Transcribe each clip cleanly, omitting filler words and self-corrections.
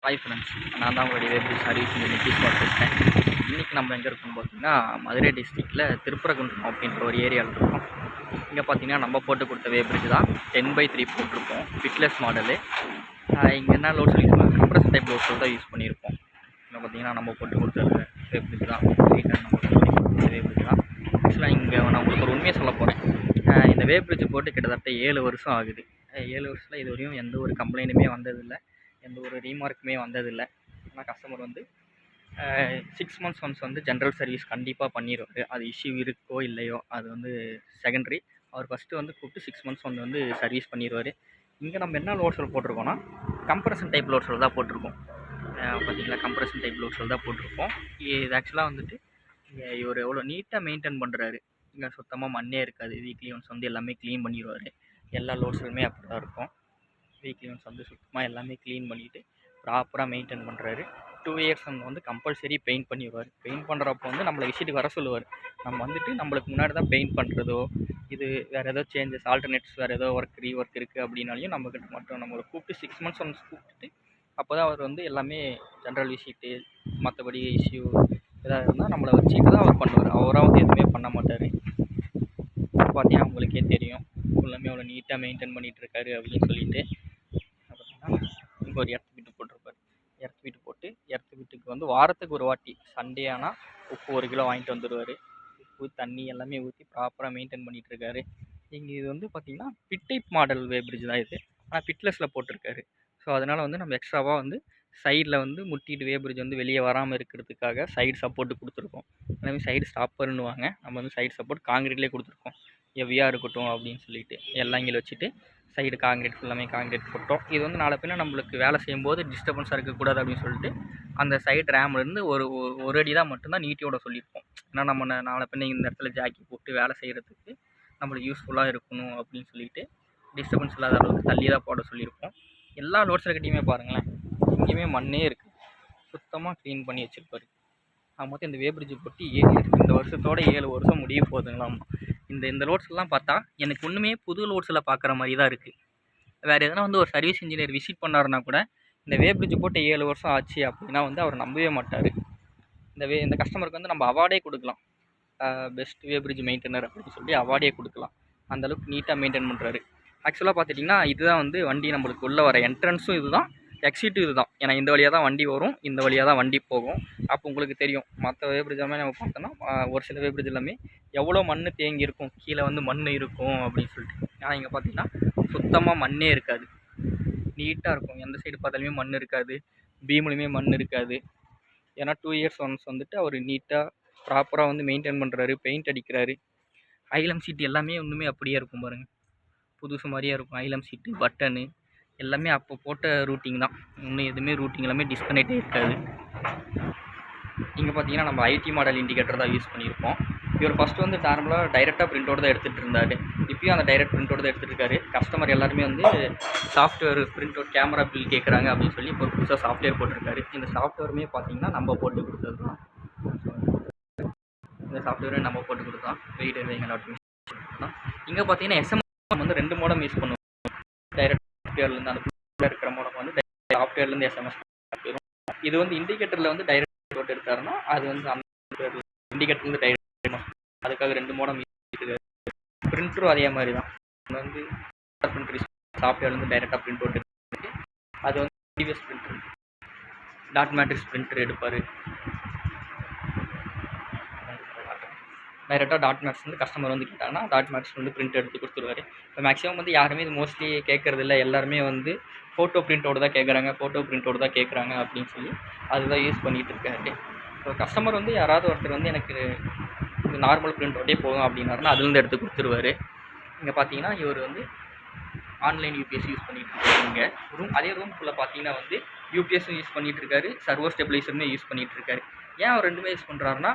Hi friends, நான் தான் உங்களுடைய வெப் சர்வீஸ் நிதிஷ்குமார் பேசுகிறேன். இன்றைக்கி நம்ம எங்கே இருக்கோம்னு பார்த்தீங்கன்னா, மதுரை டிஸ்ட்ரிக்டில் திருப்பரங்குன்றம் அப்படின்ற ஒரு ஏரியாவில் இருக்கோம். இங்கே பார்த்தீங்கன்னா நம்ம போட்டு கொடுத்த வேப்ரிட்ஜ் தான் 10/3 போட்டிருக்கோம். ஃபிட்லெஸ் மாடலு. இங்கே என்ன லோட் சொல்லி கம்ப்ரஸ் டைப் லோட் தான் யூஸ் பண்ணியிருக்கோம். இங்கே பார்த்தீங்கன்னா நம்ம போட்டு கொடுத்த வேப்ரிட்ஜ் தான் நம்ம வேப்ரிட்ஜ் தான். ஆக்சுவலாக இங்கே நான் உங்களுக்கு ஒரு உண்மையை சொல்ல போகிறேன். இந்த வேப்ரிட்ஜ் போட்டு கிட்டத்தட்ட 7 வருஷம் ஆகுது. 7 வருஷத்தில் இது வரையும் எந்த ஒரு கம்ப்ளைண்ட்டுமே வந்ததில்லை, எந்த ஒரு ரீமார்க்குமே வந்ததில்லை. ஆனால் கஸ்டமர் வந்து 6 மந்த்ஸ் ஒன்ஸ் வந்து ஜென்ரல் சர்வீஸ் கண்டிப்பாக பண்ணிடுவார். அது இஷ்யூ இருக்கோ இல்லையோ அது வந்து செகண்டரி. அவர் ஃபஸ்ட்டு வந்து கூப்பிட்டு 6 மந்த்ஸ் வந்து சர்வீஸ் பண்ணிடுவார். இங்கே நம்ம என்ன லோட் செல் போட்டிருக்கோன்னா, கம்ப்ரஷன் டைப் லோட் செல் தான் போட்டிருக்கோம். பார்த்தீங்களா, கம்ப்ரஷன் டைப் லோட் செல் தான் போட்டிருக்கோம். இது ஆக்சுவலாக வந்துட்டு இவர் எவ்வளோ நீட்டாக மெயின்டைன் பண்ணுறாரு. இங்கே சுத்தமாக மண்ணே இருக்காது. வீக்லி ஒன்ஸ் வந்து எல்லாமே க்ளீன் பண்ணிடுவார். எல்லா லோட்ஸுமே அப்படி தான் இருக்கும். வீக்லி ஒன்ஸ் வந்து சுத்தமாக எல்லாமே க்ளீன் பண்ணிவிட்டு ப்ராப்பராக மெயின்டைன் பண்ணுறாரு. 2 இயர்ஸ் வந்து கம்பல்சரி பெயிண்ட் பண்ணிடுவார். பெயிண்ட் பண்ணுறப்போ வந்து நம்மளை விசிட்டு வர சொல்லுவார். நம்ம வந்துட்டு நம்மளுக்கு முன்னாடி தான் பெயிண்ட் பண்ணுறதோ, இது வேறு ஏதோ சேஞ்சஸ் ஆல்டர்னேட்ஸ் வேறு ஏதோ ரீஒர்க் இருக்குது அப்படின்னாலையும் நம்மக்கிட்ட மட்டும் நம்மளை கூப்பிட்டு 6 மந்த்ஸ் ஒன்ஸ் கூப்பிட்டுட்டு அப்போ தான் அவர் வந்து எல்லாமே ஜென்ரல் விசிட்டு மற்றபடி இஷ்யூ எதாவது இருந்தால் நம்மளை வச்சுட்டு தான் அவர் பண்ணுவார். அவராக வந்து எதுவுமே பண்ண மாட்டார். பார்த்தீங்கன்னா உங்களுக்கே தெரியும், ஃபுல்லாமே அவ்வளோ நீட்டாக மெயின்டைன் பண்ணிகிட்ருக்காரு அப்படின்னு சொல்லிட்டு. பார்த்தீங்கன்னா இங்கே ஒரு எர்த் பிட்டு போட்டிருப்பார். எர்த் பிட்டு போட்டு எர்த் பிட்டுக்கு வந்து வாரத்துக்கு ஒரு வாட்டி சண்டே ஆனால் உப்பு 1 கிலோ வாங்கிட்டு வந்துடுவார். உப்பு தண்ணி எல்லாமே ஊற்றி ப்ராப்பராக மெயின்டைன் பண்ணிகிட்ருக்காரு. இங்கே இது வந்து பார்த்திங்கன்னா பிட் டைப் மாடல் வேப்ரிட்ஜ் தான் இது. ஆனால் பிட்லெஸில் போட்டிருக்காரு. ஸோ அதனால் வந்து நம்ம எக்ஸ்ட்ராவாக வந்து சைடில் வந்து முட்டிட்டு வேப்ரிட்ஜ் வந்து வெளியே வராமல் இருக்கிறதுக்காக சைடு சப்போர்ட்டு கொடுத்துருக்கோம். எல்லாமே சைடு ஸ்டாப்பர்னுவாங்க. நம்ம வந்து சைடு சப்போர்ட் காங்கிரீட்லேயே கொடுத்துருக்கோம். ஹெவியாக இருக்கட்டும் அப்படின்னு சொல்லிட்டு எல்லாம் இங்கே வச்சுட்டு சைடு காங்கிரீட் ஃபுல்லாமே காங்கிரீட் போட்டோம். இது வந்து நாளை பின்ன நம்மளுக்கு வேலை செய்யும்போது டிஸ்டர்பன்ஸாக இருக்கக்கூடாது அப்படின்னு சொல்லிட்டு அந்த சைடு ரேம்லேருந்து ஒரு அடி தான் மட்டும்தான் நீட்டியோட சொல்லியிருப்போம். ஏன்னா நம்ம நாளை பின்ன இந்த இடத்துல ஜாக்கி போட்டு வேலை செய்கிறதுக்கு நம்மளுக்கு யூஸ்ஃபுல்லாக இருக்கணும் அப்படின்னு சொல்லிட்டு டிஸ்டர்பன்ஸ் இல்லாத அளவுக்கு தள்ளி தான் போட சொல்லியிருப்போம். எல்லா லோட்ஸில் கட்டியுமே பாருங்களேன், எங்கேயுமே மண்ணே இருக்குது. சுத்தமாக க்ளீன் பண்ணி வச்சுருப்பாரு. மொத்தம் இந்த வேப்ரிட்ஜ் போட்டு இந்த வருஷத்தோட 7 வருஷம் முடிய போகுதுங்களாம். இந்த லோட்ஸ்லாம் பார்த்தா எனக்கு ஒன்றுமே புது லோட்ஸில் பார்க்குற மாதிரி தான் இருக்குது. வேறு எதனா வந்து ஒரு சர்வீஸ் இன்ஜினியர் விசிட் பண்ணாருன்னா கூட இந்த வேப்ரிட்ஜ் போட்டு 7 வருஷம் ஆச்சு அப்படின்னா வந்து அவர் நம்பவே மாட்டார். இந்த கஸ்டமருக்கு வந்து நம்ம அவார்டே கொடுக்கலாம். பெஸ்ட் வேப்ரிட்ஜ் மெயின்டெனர் அப்படின்னு சொல்லி அவார்டே கொடுக்கலாம். அந்தளவுக்கு நீட்டாக மெயின்டைன் பண்ணுறாரு. ஆக்சுவலாக பார்த்துட்டிங்கன்னா இதுதான் வந்து வண்டி நம்மளுக்கு உள்ளே வர என்ட்ரன்ஸும் இது தான், எக்ஸிட்டும் இது தான். ஏன்னா இந்த வழியாக தான் வண்டி வரும், இந்த வழியாக தான் வண்டி போகும். அப்போ உங்களுக்கு தெரியும் மற்ற வேப்ரிட்ஜ் எல்லாமே நம்ம பார்த்தோன்னா ஒரு சில வேப்ரிட்ஜ் எல்லாமே எவ்வளோ மண் தேங்கி இருக்கும், கீழே வந்து மண் இருக்கும் அப்படின்னு சொல்லிட்டு. ஆனால் இங்கே பார்த்தீங்கன்னா சுத்தமாக மண்ணே இருக்காது, நீட்டாக இருக்கும். எந்த சைடு பார்த்தாலுமே மண் இருக்காது, பீம்லையுமே மண் இருக்காது. ஏன்னா 2 இயர்ஸ் ஒன்ஸ் வந்துட்டு அவர் நீட்டாக ப்ராப்பராக வந்து மெயின்டைன் பண்ணுறாரு, பெயிண்ட் அடிக்கிறாரு. ஐலம் சீட்டு எல்லாமே ஒன்றுமே அப்படியே இருக்கும் பாருங்கள், புதுசு மாதிரியே இருக்கும். ஐலம் சீட்டு பட்டனு எல்லாமே அப்போ போட்ட ரூட்டிங் தான். இன்னும் எதுவுமே ரூட்டிங் எல்லாமே டிஸ்கனெக்டே இருக்காது. இங்கே பார்த்தீங்கன்னா நம்ம ஐடி மாடல் இண்டிகேட்டர் தான் யூஸ் பண்ணியிருப்போம். இவர் ஃபஸ்ட்டு வந்து நார்மலாக டைரெக்டாக பிரிண்டோடு தான் எடுத்துகிட்டு இருந்தார். இப்போயும் அந்த டைரெக்ட் பிரிண்டோடு தான் எடுத்துகிட்டு இருக்காரு. கஸ்டமர் எல்லாருமே வந்து software print out camera bill கேட்குறாங்க அப்படின்னு சொல்லி இப்போ புதுசாக சாஃப்ட்வேர் போட்டிருக்காரு. இந்த சாஃப்ட்வேருமே பார்த்தீங்கன்னா நம்ம போட்டு கொடுத்தது தான். இந்த சாஃப்ட்வேரை நம்ம போட்டு கொடுத்தோம். வெயிட் எங்கள் ஆட்டோமேஷன் தான். இங்கே பார்த்தீங்கன்னா எஸ்எம்எஸ் வந்து 2 மோடம் யூஸ் பண்ணுவோம். டைரெக்ட் சாஃப்ட்வேர்லேருந்து அந்த இருக்கிற மோடம் வந்து சாஃப்ட்வேர்லேருந்து எஸ்எம்எஸ் வரும். இது வந்து இண்டிகேட்டரில் வந்து டைரெக்ட் போட்டு எடுத்தாருன்னா அது வந்து அந்த இண்டிகேட்டர்லேருந்து டைரெக்ட், அதுக்காக 2 மோடம் யூஸ் பண்ணிட்டு. பிரிண்டரும் அதே மாதிரி தான். வந்து பிரிண்டர் சாஃப்ட்வேர்லேருந்து டைரெக்டாக பிரிண்ட் அவுட் எடுத்து அது வந்து TVS printer dot matrix printer எடுப்பார். டைரெக்டாக டாட் மேட்ரிக்ஸ் வந்து கஸ்டமர் வந்து கேட்டாங்கன்னா டாட் மேட்ரிக்ஸ் வந்து பிரிண்ட் எடுத்து கொடுத்துருவாரு. இப்போ மேக்ஸிமம் வந்து யாருமே இது மோஸ்ட்லி கேட்குறதில்ல, எல்லாருமே வந்து ஃபோட்டோ பிரிண்டோடு தான் கேட்குறாங்க, ஃபோட்டோ பிரிண்டோடு தான் கேட்குறாங்க அப்படின்னு சொல்லி அதுதான் யூஸ் பண்ணிகிட்டு இருக்காரு. ஸோ கஸ்டமர் வந்து யாராவது ஒருத்தர் வந்து எனக்கு இது நார்மல் பிரிண்ட் அவுட்டே போகும் அப்படின்னாருன்னா அதுலேருந்து எடுத்து கொடுத்துருவாரு. இங்கே பார்த்தீங்கன்னா இவர் வந்து ஆன்லைன் யூபிஎஸ் யூஸ் பண்ணிகிட்டு இருக்காரு. இங்கே அதே ரூம்குள்ளே பார்த்தீங்கன்னா வந்து யூபிஎஸும் யூஸ் பண்ணிகிட்டு இருக்காரு, சர்வர் ஸ்டெபிலைசருமே யூஸ் பண்ணிகிட்டு இருக்காரு. ஏன் அவர் 2மே யூஸ் பண்ணுறாருன்னா,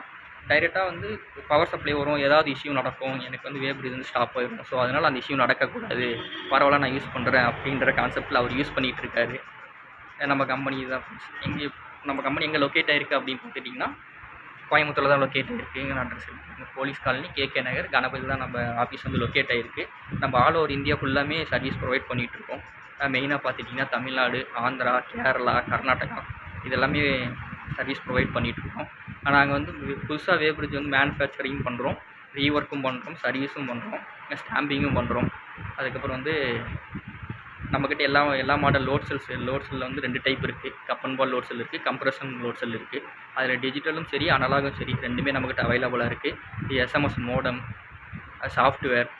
டைரெக்டாக வந்து பவர் சப்ளை வரும், ஏதாவது இஷ்யூ நடக்கும், எனக்கு வந்து வேப்ரிட்ஜ் வந்து ஸ்டாப் ஆகிடும். ஸோ அதனால் அந்த இஷ்யூ நடக்கக்கூடாது, பரவாயில்ல நான் யூஸ் பண்ணுறேன் அப்படின்ற கான்செப்டில் அவர் யூஸ் பண்ணிகிட்டு இருக்காரு. நம்ம கம்பெனி தான் நம்ம கம்பெனி எங்கே லொக்கேட் ஆகிருக்கு அப்படின்னு பார்த்துட்டிங்கன்னா கோயம்புத்தூரில் தான் லொக்கேட் ஆகிருக்கு. எங்கள் அட்ரஸ் இருக்குது போலீஸ் காலனி, கேகே நகர், கணபதி தான் நம்ம ஆஃபீஸ் வந்து லொக்கேட் ஆகிருக்கு. நம்ம ஆல் ஓவர் இந்தியா ஃபுல்லாமே சர்வீஸ் ப்ரொவைட் பண்ணிகிட்ருக்கோம். மெயினாக பார்த்துட்டிங்கன்னா தமிழ்நாடு, ஆந்திரா, கேரளா, கர்நாடகா இதெல்லாமே சர்வீஸ் ப்ரொவைட் பண்ணிகிட்ருக்கோம். நாங்கள் வந்து புதுசாக வேவ்பிரிட்ஜ் வந்து மேனுஃபேக்சரிங் பண்ணுறோம், ரீஒர்க்கும் பண்ணுறோம், சர்வீஸும் பண்ணுறோம், ஸ்டாம்பிங்கும் பண்ணுறோம். அதுக்கப்புறம் வந்து நம்மக்கிட்ட எல்லா மாடல் லோட் செல்லில் வந்து 2 டைப் இருக்குது. கப் அண்ட் பால் லோட் செல் இருக்குது, கம்ப்ரஷன் லோட் செல் இருக்குது. அதில் டிஜிட்டலும் சரி, அனலாகும் சரி ரெண்டுமே நம்மக்கிட்ட அவைலபிளாக இருக்குது. எஸ்எம்எஸ் மோடம், சாஃப்ட்வேர்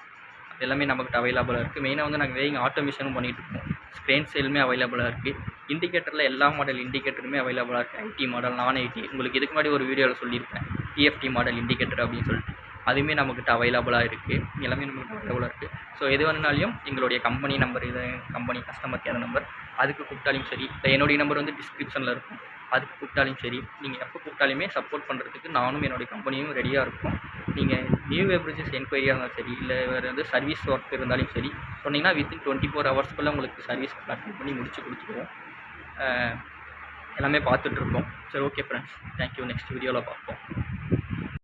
எல்லாமே நம்மக்கிட்ட அவைலபிளாக இருக்குது. மெயினாக வந்து நாங்கள் வேயிங் ஆட்டோமேஷனும் பண்ணிகிட்ருக்கோம். ஸ்க்ரேன் சேலுமே அவைலபிளாக இருக்குது. இண்டிகேட்டரில் எல்லா மாடல் இண்டிகேட்டருமே அவைலபிளாக இருக்குது. ஐடி மாடல், நான் ஐடி. உங்களுக்கு இதுக்கு முன்னாடி ஒரு வீடியோவில் சொல்லியிருப்பேன், டிஎஃப்டி மாடல் இண்டிகேட்டர் அப்படின்னு சொல்லிட்டு. அதுவுமே நம்மக்கிட்ட அவைலபிளாக இருக்குது. எல்லாமே நம்மக்கிட்ட அவைலபிளாக இருக்குது. ஸோ எது வேணுனாலும் எங்களுடைய கம்பெனி நம்பர், இது கம்பெனி கஸ்டமர் கேர் நம்பர், அதுக்கு கூப்பிட்டாலும் சரி, இல்லை என்னுடைய நம்பர் வந்து டிஸ்கிரிப்ஷனில் இருக்கும், அதுக்கு கூப்பிட்டாலும் சரி, நீங்கள் எப்போ கூப்பிட்டாலுமே சப்போர்ட் பண்ணுறதுக்கு நானும் என்னுடைய கம்பெனியும் ரெடியாக இருக்கும். நீங்கள் நியூ வேவ்பிரிட்ஜஸ் என்கொயரியாக இருந்தாலும் சரி, இல்லை வேறு வந்து சர்வீஸ் ஒர்க் இருந்தாலும் சரி சொன்னீங்கன்னா வித்தின் 24 ஹவர்ஸ்க்குள்ளே உங்களுக்கு சர்வீஸ் அட்டெண்ட் பண்ணி முடிச்சு கொடுத்துருவோம். எல்லாமே பார்த்துட்ருக்கோம். சரி, ஓகே ஃப்ரெண்ட்ஸ், தேங்க்யூ. நெக்ஸ்ட் வீடியோவில் பார்ப்போம்.